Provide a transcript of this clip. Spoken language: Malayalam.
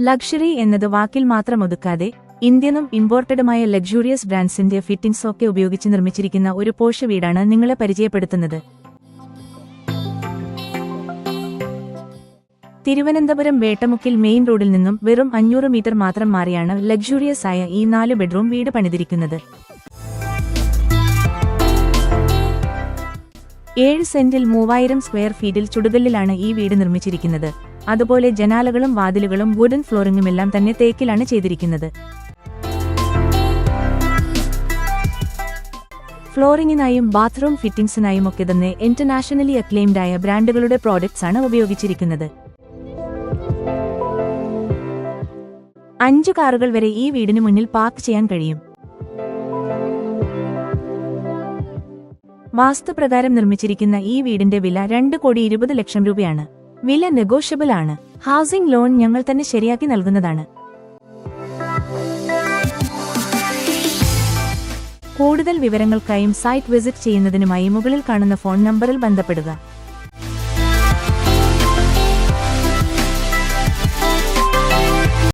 ലക്ഷറി എന്നത് വാക്കിൽ മാത്രം ഒതുക്കാതെ ഇന്ത്യനും ഇമ്പോർട്ടഡുമായ ലക്ഷൂറിയസ് ബ്രാൻഡ്സിന്റെ ഫിറ്റിംഗ്സൊക്കെ ഉപയോഗിച്ച് നിർമ്മിച്ചിരിക്കുന്ന ഒരു പോഷ് വീടാണ് നിങ്ങളെ പരിചയപ്പെടുത്തുന്നത്. തിരുവനന്തപുരം വേട്ടമുക്കിൽ മെയിൻ റോഡിൽ നിന്നും വെറും 500 മീറ്റർ മാത്രം മാറിയാണ് ലക്ഷൂറിയസ് ആയ ഈ 4 ബെഡ്റൂം വീട് പണിതിരിക്കുന്നത്. 7 സെന്റിൽ 3000 സ്ക്വയർ ഫീറ്റിൽ ചുടുകല്ലിലാണ് ഈ വീട് നിർമ്മിച്ചിരിക്കുന്നത്. അതുപോലെ ജനാലകളും വാതിലുകളും വുഡൻ ഫ്ലോറിംഗുമെല്ലാം തന്നെ തേക്കിലാണ് ചെയ്തിരിക്കുന്നത്. ഫ്ലോറിംഗിനായും ബാത്റൂം ഫിറ്റിംഗ്സിനായുമൊക്കെ തന്നെ ഇന്റർനാഷണലി അക്ലെയിംഡ് ആയ ബ്രാൻഡുകളുടെ പ്രോഡക്ട്സ് ആണ് ഉപയോഗിച്ചിരിക്കുന്നത്. 5 കാറുകൾ വരെ ഈ വീടിന് മുന്നിൽ പാർക്ക് ചെയ്യാൻ കഴിയും. വാസ്തുപ്രകാരം നിർമ്മിച്ചിരിക്കുന്ന ഈ വീടിന്റെ വില 2,20,00,000 രൂപയാണ്. വില നെഗോഷ്യബിൾ ആണ്. ഹൗസിംഗ് ലോൺ ഞങ്ങൾ തന്നെ ശരിയാക്കി നൽകുന്നതാണ്. കൂടുതൽ വിവരങ്ങൾക്കായും സൈറ്റ് വിസിറ്റ് ചെയ്യുന്നതിനുമായി മുകളിൽ കാണുന്ന ഫോൺ നമ്പറിൽ ബന്ധപ്പെടുക.